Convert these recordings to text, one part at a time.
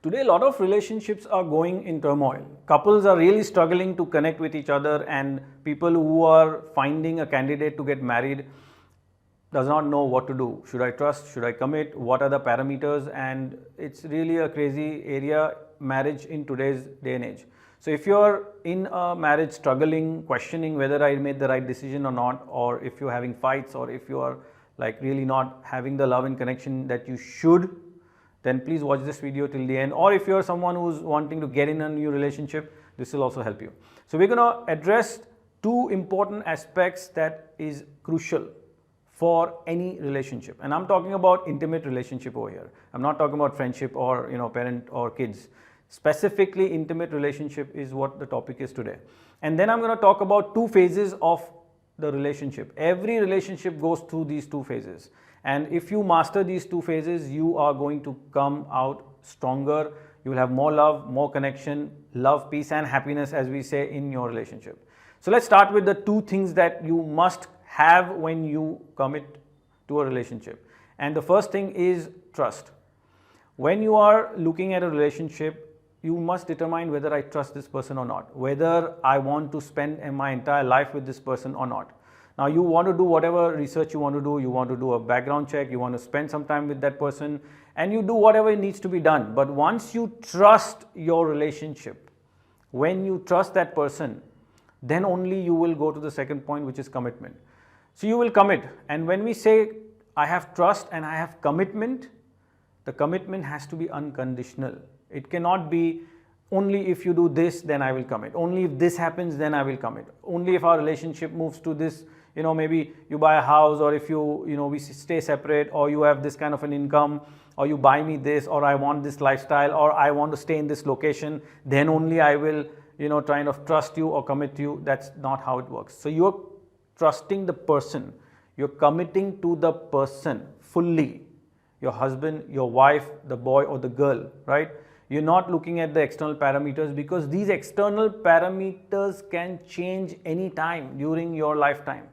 Today, a lot of relationships are going in turmoil. Couples are really struggling to connect with each other, and people who are finding a candidate to get married does not know what to do. Should I trust? Should I commit? What are the parameters? And it's really a crazy area, marriage in today's day and age. So if you're in a marriage struggling, questioning whether I made the right decision or not, or if you're having fights, or if you are like really not having the love and connection that you should, then please watch this video till the end. Or if you're someone who's wanting to get in a new relationship, this will also help you. So we're going to address two important aspects that is crucial for any relationship, and I'm talking about intimate relationship over here. I'm not talking about friendship or parent or kids. Specifically, intimate relationship is what the topic is today. And then I'm going to talk about two phases of the relationship. Every relationship goes through these two phases, and if you master these two phases, you are going to come out stronger. You will have more love, more connection, love, peace and happiness, as we say, in your relationship. So let's start with the two things that you must have when you commit to a relationship. And the first thing is trust. When you are looking at a relationship, you must determine whether I trust this person or not, whether I want to spend my entire life with this person or not. Now you want to do whatever research you want to do a background check, you want to spend some time with that person, and you do whatever needs to be done. But once you trust your relationship, when you trust that person, then only you will go to the second point, which is commitment. So you will commit, and when we say I have trust and I have commitment, the commitment has to be unconditional. It cannot be only if you do this then I will commit, only if this happens then I will commit, only if our relationship moves to this, maybe you buy a house, or if we stay separate, or you have this kind of an income, or you buy me this, or I want this lifestyle, or I want to stay in this location, then only I will kind of trust you or commit to you. That's not how it works. So you're trusting the person, you're committing to the person fully, your husband, your wife, the boy or the girl, right? You're not looking at the external parameters, because these external parameters can change anytime during your lifetime,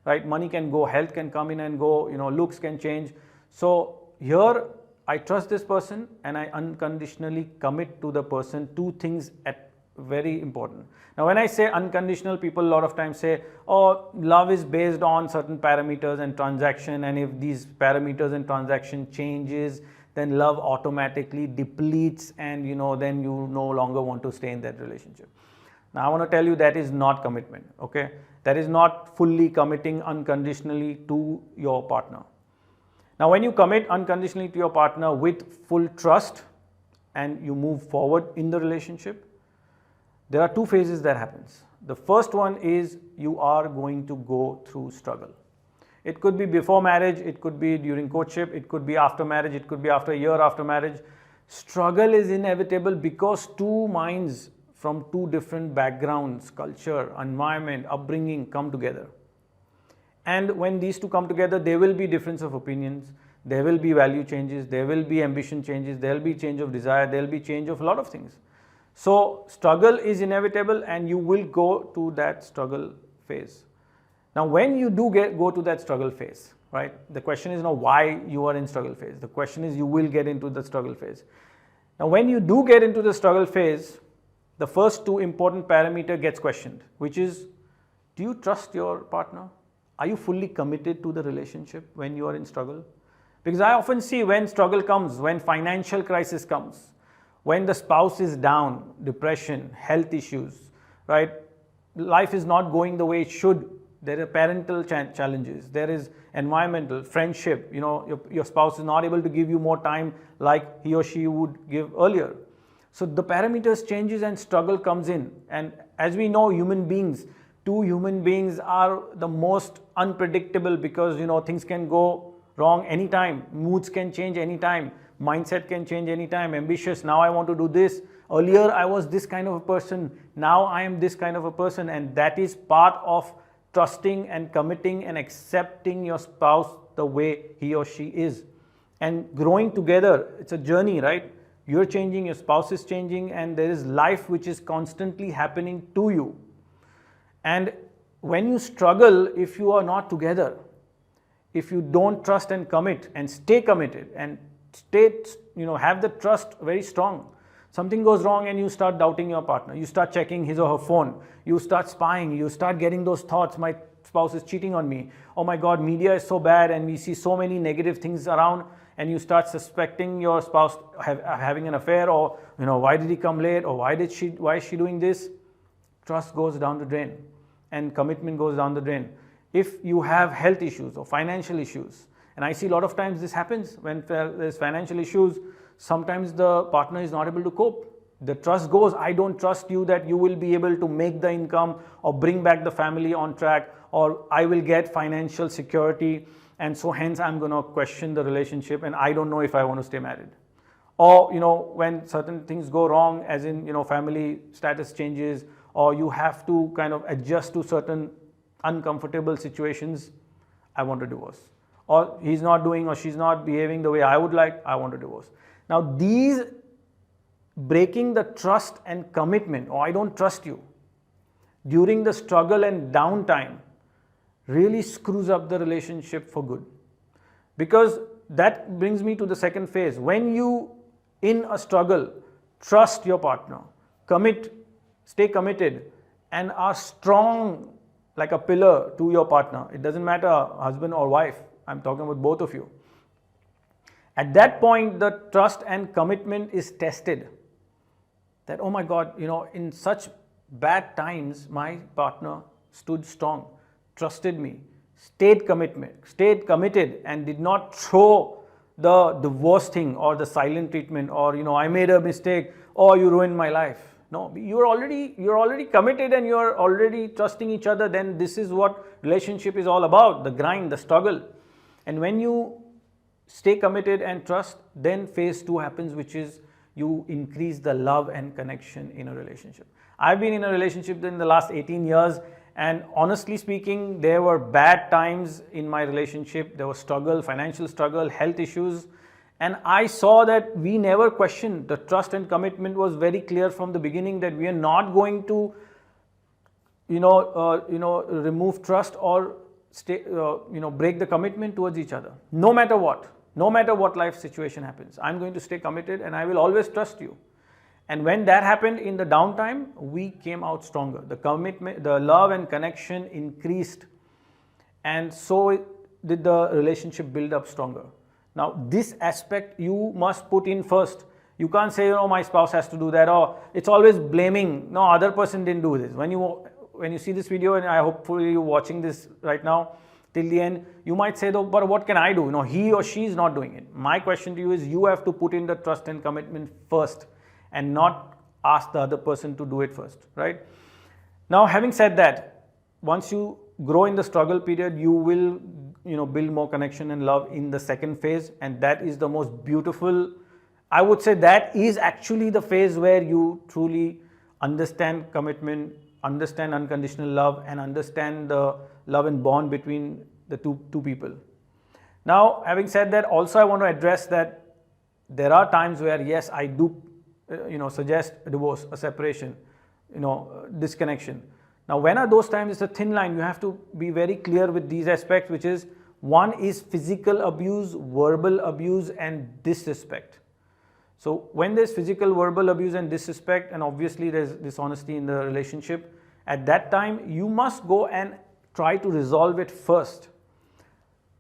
right? Money can go, health can come in and go, looks can change. So here I trust this person and I unconditionally commit to the person. Two things at very important. Now when I say unconditional, people a lot of times say, oh, love is based on certain parameters and transaction, and if these parameters and transaction changes, then love automatically depletes, and then you no longer want to stay in that relationship. Now I want to tell you that is not commitment, okay? That is not fully committing unconditionally to your partner. Now when you commit unconditionally to your partner with full trust and you move forward in the relationship, there are two phases that happens. The first one is you are going to go through struggle. It could be before marriage, it could be during courtship, it could be after marriage, it could be after a year after marriage. Struggle is inevitable because two minds from two different backgrounds, culture, environment, upbringing come together. And when these two come together, there will be difference of opinions, there will be value changes, there will be ambition changes, there will be change of desire, there will be change of a lot of things. So struggle is inevitable, and you will go to that struggle phase. Now when you do go to that struggle phase, right, the question is not why you are in struggle phase. The question is you will get into the struggle phase. Now when you do get into the struggle phase, the first two important parameter gets questioned, which is, do you trust your partner? Are you fully committed to the relationship when you are in struggle? Because I often see when struggle comes, when financial crisis comes, when the spouse is down, depression, health issues, right? Life is not going the way it should. There are parental challenges, there is environmental, friendship, your spouse is not able to give you more time like he or she would give earlier. So the parameters changes and struggle comes in. And as we know, two human beings are the most unpredictable, because things can go wrong anytime, moods can change anytime, mindset can change anytime. Ambitious, now I want to do this, earlier I was this kind of a person, now I am this kind of a person. And that is part of trusting and committing and accepting your spouse the way he or she is, and growing together. It's a journey, right? You're changing, your spouse is changing, and there is life which is constantly happening to you. And when you struggle, if you are not together, if you don't trust and commit and stay committed and stay have the trust very strong. Something goes wrong and you start doubting your partner. You start checking his or her phone. You start spying. You start getting those thoughts, my spouse is cheating on me. Oh my God, media is so bad and we see so many negative things around, and you start suspecting your spouse having an affair, or why did he come late, or why is she doing this? Trust goes down the drain and commitment goes down the drain. If you have health issues or financial issues, and I see a lot of times this happens when there's financial issues, sometimes the partner is not able to cope. The trust goes, I don't trust you that you will be able to make the income or bring back the family on track, or I will get financial security, and so hence I'm going to question the relationship and I don't know if I want to stay married. Or when certain things go wrong, as in family status changes, or you have to kind of adjust to certain uncomfortable situations, I want a divorce. Or he's not doing or she's not behaving the way I would like, I want a divorce. Now these breaking the trust and commitment, or I don't trust you, during the struggle and downtime really screws up the relationship for good. Because that brings me to the second phase. When you, in a struggle, trust your partner, stay committed, and are strong like a pillar to your partner. It doesn't matter husband or wife, I'm talking about both of you. At that point, the trust and commitment is tested. That, oh my God, in such bad times, my partner stood strong, trusted me, stayed committed, and did not throw the divorce thing or the silent treatment, or I made a mistake, or you ruined my life. No, you're already committed and you're already trusting each other. Then this is what relationship is all about, the grind, the struggle. And when you stay committed and trust, then phase 2 happens, which is you increase the love and connection in a relationship. I've been in a relationship in the last 18 years, and honestly speaking, there were bad times in my relationship. There was struggle, financial struggle, health issues, and I saw that we never questioned. The trust and commitment was very clear from the beginning that we are not going to remove trust or break the commitment towards each other. No matter what life situation happens, I'm going to stay committed and I will always trust you. And when that happened in the downtime, we came out stronger. The commitment, the love and connection increased, and so did the relationship build up stronger. Now, this aspect you must put in first. You can't say, my spouse has to do that, or it's always blaming, no, other person didn't do this. When you see this video, and I hopefully you're watching this right now till the end, you might say, though, but what can I do? He or she is not doing it. My question to you is, you have to put in the trust and commitment first, and not ask the other person to do it first, right? Now, having said that, once you grow in the struggle period, you will, build more connection and love in the second phase, and that is the most beautiful. I would say that is actually the phase where you truly understand commitment, understand unconditional love, and understand the love and bond between the two people. Now, having said that, also I want to address that there are times where, yes, I do suggest a divorce, a separation, disconnection. Now, when are those times? It's a thin line. You have to be very clear with these aspects, which is, one is physical abuse, verbal abuse, and disrespect. So when there's physical, verbal abuse and disrespect, and obviously there's dishonesty in the relationship, at that time you must go and try to resolve it first.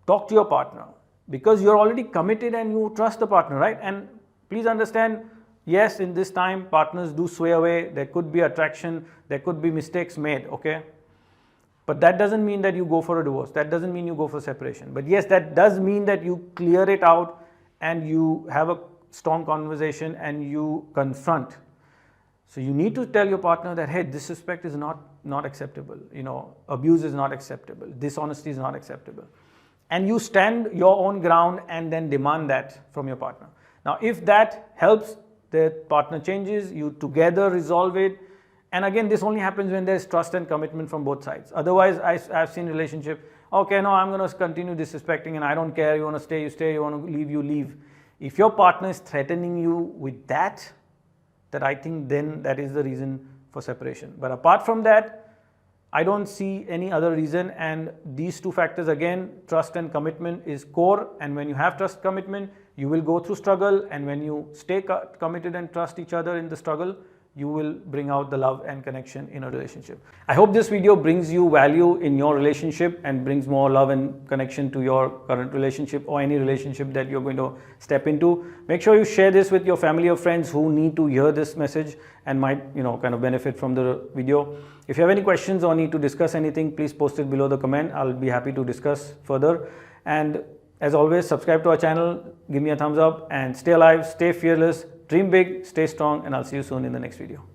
Talk to your partner, because you're already committed and you trust the partner, right? And please understand, yes, in this time, partners do sway away. There could be attraction. There could be mistakes made, okay? But that doesn't mean that you go for a divorce. That doesn't mean you go for separation. But yes, that does mean that you clear it out and you have a strong conversation and you confront. So you need to tell your partner that, hey, disrespect is not acceptable. Abuse is not acceptable. Dishonesty is not acceptable. And you stand your own ground and then demand that from your partner. Now, if that helps, the partner changes, you together resolve it. And again, this only happens when there's trust and commitment from both sides. Otherwise, I've seen relationship, okay, no, I'm going to continue disrespecting and I don't care. You want to stay, you stay. You want to leave, you leave. If your partner is threatening you with that I think then that is the reason for separation. But apart from that, I don't see any other reason, and these two factors again, trust and commitment is core, and when you have trust commitment, you will go through struggle, and when you stay committed and trust each other in the struggle, you will bring out the love and connection in a relationship. I hope this video brings you value in your relationship and brings more love and connection to your current relationship or any relationship that you're going to step into. Make sure you share this with your family or friends who need to hear this message and might, kind of benefit from the video. If you have any questions or need to discuss anything, please post it below the comment. I'll be happy to discuss further. And as always, subscribe to our channel, give me a thumbs up, and stay alive, stay fearless, dream big, stay strong, and I'll see you soon in the next video.